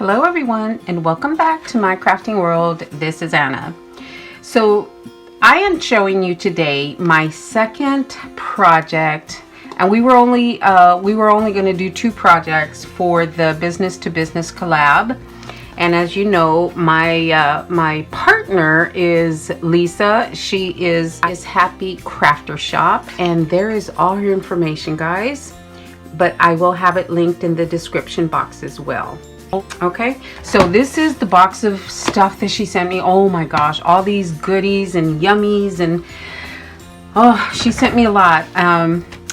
Hello everyone, and welcome back to my crafting world. This is Anna. So I am showing you today my second project, and we were only going to do two projects for the business to business collab. And as you know, my partner is Lisa. She is Happy Crafter Shop, and there is all her information, guys, but I will have it linked in the description box as well. Okay, so this is the box of stuff that she sent me. Oh my gosh, all these goodies and yummies, and oh, she sent me a lot.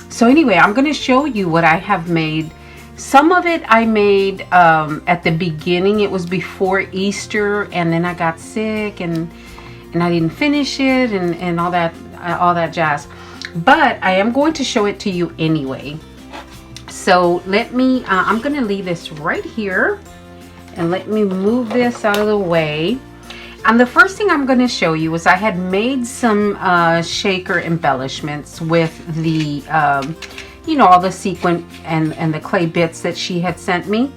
So anyway, I'm going to show you what I have made. Some of it I made at the beginning. It was before Easter, and then I got sick and I didn't finish it and all that jazz. But I am going to show it to you anyway. So let me, I'm going to leave this right here and let me move this out of the way. And the first thing I'm going to show you is I had made some shaker embellishments with the, you know, all the sequin and the clay bits that she had sent me.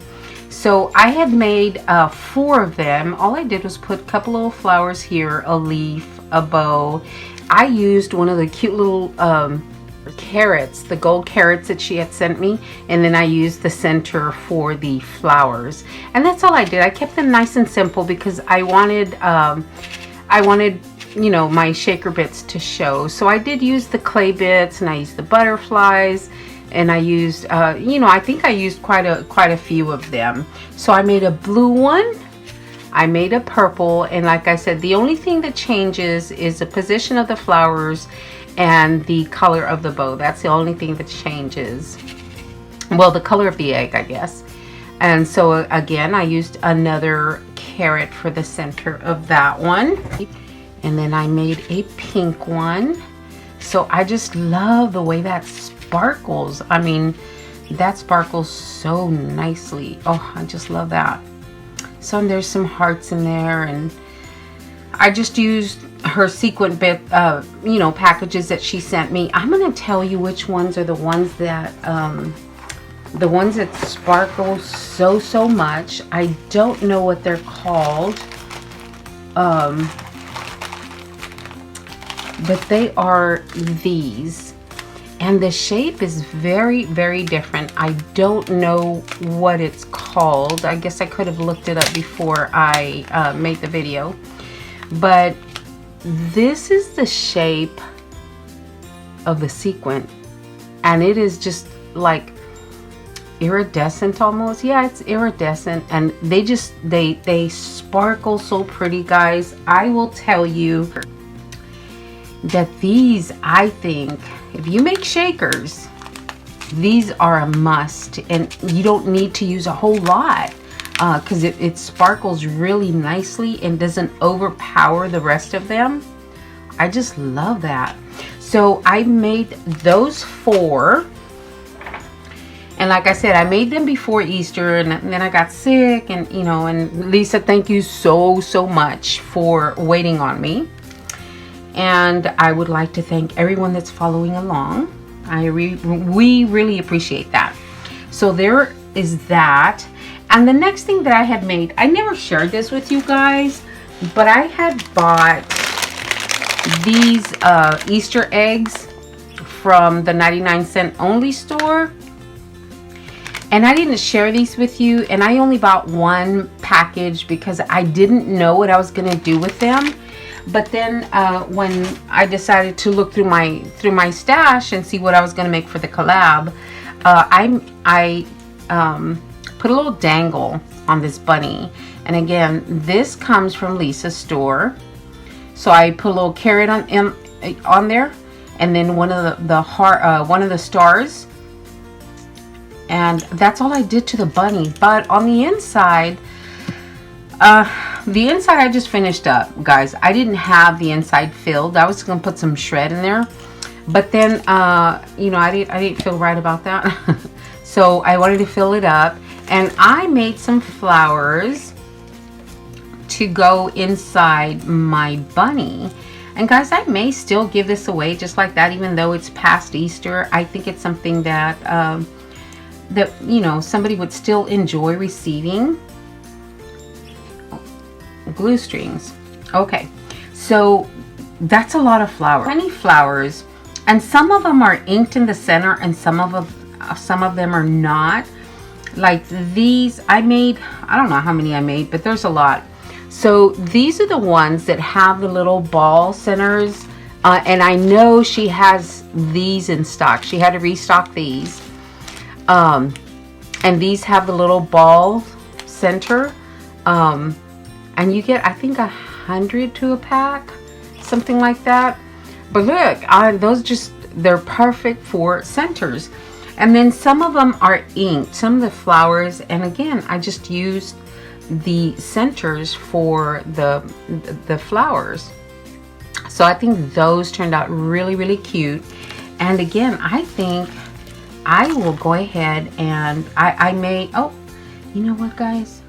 So I had made 4 of them. All I did was put a couple little flowers here, a leaf, a bow. I used one of the cute little carrots, the gold carrots that she had sent me, and then I used the center for the flowers, and that's all I did. I kept them nice and simple because I wanted you know, my shaker bits to show. So I did use the clay bits, and I used the butterflies, and I used you know, I think I used quite a few of them. So I made a blue one, I made a purple, and like I said, the only thing that changes is the position of the flowers and the color of the bow. That's the only thing that changes. Well, the color of the egg, I guess. And so again, I used another carrot for the center of that one. And then I made a pink one. So I just love the way that sparkles. I mean, that sparkles so nicely. Oh, I just love that. So there's some hearts in there, and I just used her sequin bit, you know, packages that she sent me. I'm gonna tell you which ones are the ones that sparkle so much. I don't know what they're called, but they are these, and the shape is very different. I don't know what it's called. I guess I could have looked it up before I made the video, but this is the shape of the sequin, and it is just like iridescent almost. Yeah, it's iridescent, and they sparkle so pretty, guys. I will tell you that these, I think, if you make shakers, these are a must, and you don't need to use a whole lot because it sparkles really nicely and doesn't overpower the rest of them. I just love that. So I made those 4, and like I said, I made them before Easter, and then I got sick, and you know, and Lisa, thank you so much for waiting on me. And I would like to thank everyone that's following along. We really appreciate that. So there is that. And the next thing that I had made, I never shared this with you guys, but I had bought these Easter eggs from the 99-cent only store, and I didn't share these with you, and I only bought 1 package because I didn't know what I was going to do with them. But then when I decided to look through my stash and see what I was going to make for the collab, I put a little dangle on this bunny. And again, this comes from Lisa's store. So I put a little carrot on there, and then one of the stars, and that's all I did to the bunny. But on the inside, I just finished up, guys. I didn't have the inside filled. I was gonna put some shred in there, but then you know, I didn't feel right about that. So I wanted to fill it up, and I made some flowers to go inside my bunny. And guys, I may still give this away just like that, even though it's past Easter. I think it's something that that, you know, somebody would still enjoy receiving. glue strings. Okay, so that's a lot of flowers. Many flowers, and some of them are inked in the center, and some of them are not. Like these, I made, I don't know how many I made, but there's a lot. So these are the ones that have the little ball centers, and I know she has these in stock. She had to restock these, and these have the little ball center, and you get, I think, 100 to a pack, something like that. But look, they're perfect for centers. And then some of them are inked, some of the flowers, and again, I just used the centers for the flowers. So I think those turned out really, really cute. And again, I think I will go ahead and I made, oh, you know what, guys?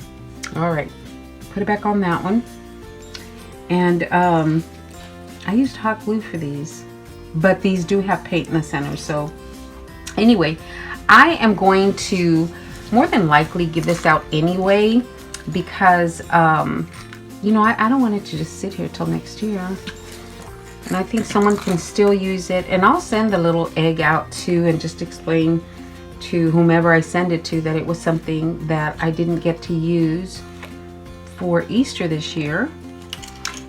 All right, put it back on that one. And I used hot glue for these, but these do have paint in the center. So anyway, I am going to more than likely give this out anyway, because you know, I don't want it to just sit here till next year. And I think someone can still use it. And I'll send the little egg out too, and just explain to whomever I send it to that it was something that I didn't get to use for Easter this year.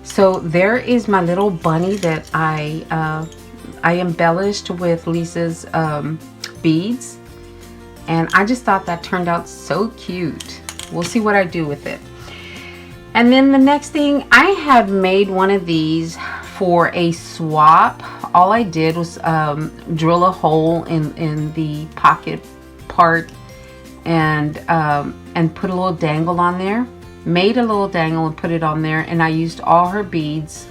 So there is my little bunny that I embellished with Lisa's beads, and I just thought that turned out so cute. We'll see what I do with it. And then the next thing, I had made one of these for a swap. All I did was drill a hole in the pocket part, and put a little dangle on there. Made a little dangle and put it on there, and I used all her beads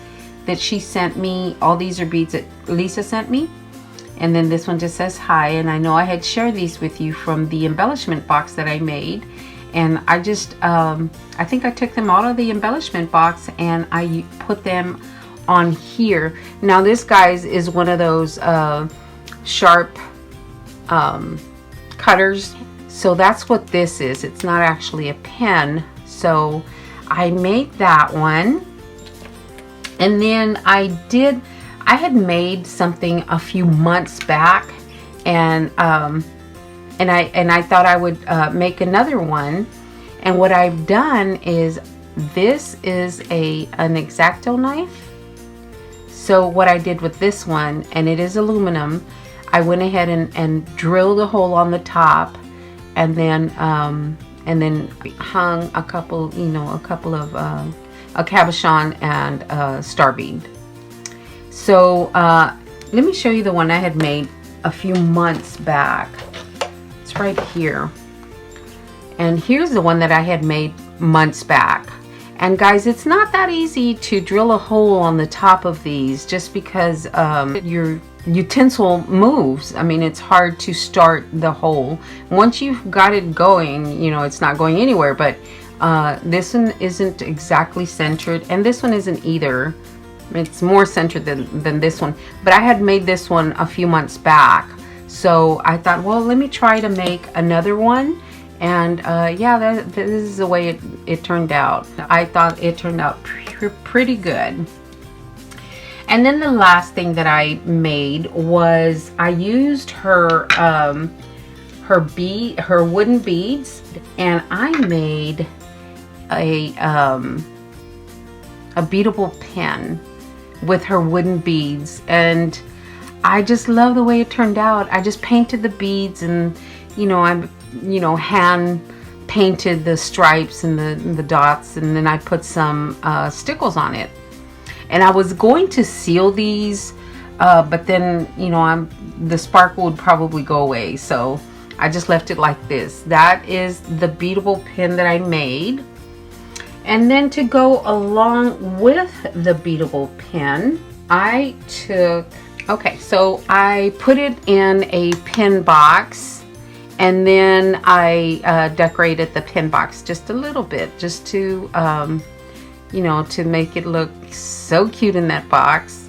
that she sent me. All these are beads that Lisa sent me. And then this one just says hi, and I know I had shared these with you from the embellishment box that I made. And I just, I think I took them out of the embellishment box and I put them on here. Now this, guys, is one of those sharp cutters. So that's what this is. It's not actually a pen. So I made that one. And then I had made something a few months back, and I thought I would make another one. And what I've done is, this is an X-Acto knife. So what I did with this one, and it is aluminum, I went ahead and drilled a hole on the top, and then hung a couple of a cabochon and a star bead. So let me show you the one I had made a few months back. It's right here. And here's the one that I had made months back. And guys, it's not that easy to drill a hole on the top of these, just because your utensil moves. I mean, it's hard to start the hole. Once you've got it going, you know, it's not going anywhere. But this one isn't exactly centered, and this one isn't either. It's more centered than this one. But I had made this one a few months back. So I thought, well, let me try to make another one. And yeah, this is the way it turned out. I thought it turned out pretty good. And then the last thing that I made was, I used her wooden beads, and I made a beadable pen with her wooden beads, and I just love the way it turned out. I just painted the beads, and I hand painted the stripes and the dots, and then I put some stickles on it. And I was going to seal these, but then the sparkle would probably go away, so I just left it like this. That is the beadable pen that I made. And then to go along with the beadable pen, I put it in a pin box, and then I decorated the pin box just a little bit, just to to make it look so cute in that box.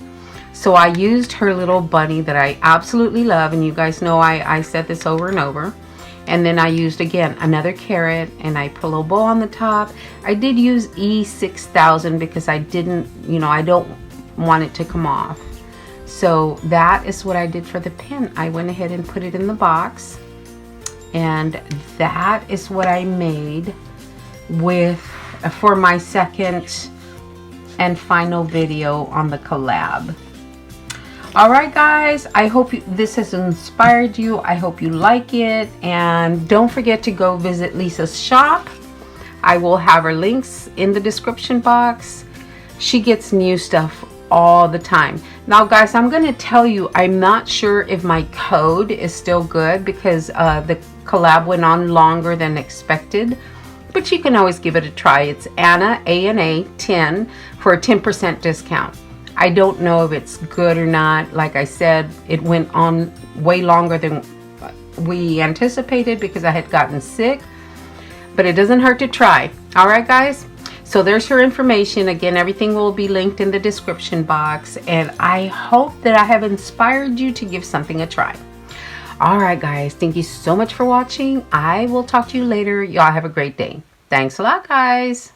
So I used her little bunny that I absolutely love, and you guys know I said this over and over. And then I used, again, another carrot, and I put a little bow on the top. I did use E6000 because I didn't, you know, I don't want it to come off. So that is what I did for the pin. I went ahead and put it in the box. And that is what I made with for my second and final video on the collab. All right, guys, I hope this has inspired you. I hope you like it, and don't forget to go visit Lisa's shop. I will have her links in the description box. She gets new stuff all the time. Now, guys, I'm going to tell you, I'm not sure if my code is still good because the collab went on longer than expected, but you can always give it a try. It's Anna, A-N-A 10 for a 10% discount. I don't know if it's good or not. Like I said, it went on way longer than we anticipated because I had gotten sick, but it doesn't hurt to try. All right, guys. So there's her information. Again, everything will be linked in the description box, and I hope that I have inspired you to give something a try. All right, guys. Thank you so much for watching. I will talk to you later. Y'all have a great day. Thanks a lot, guys.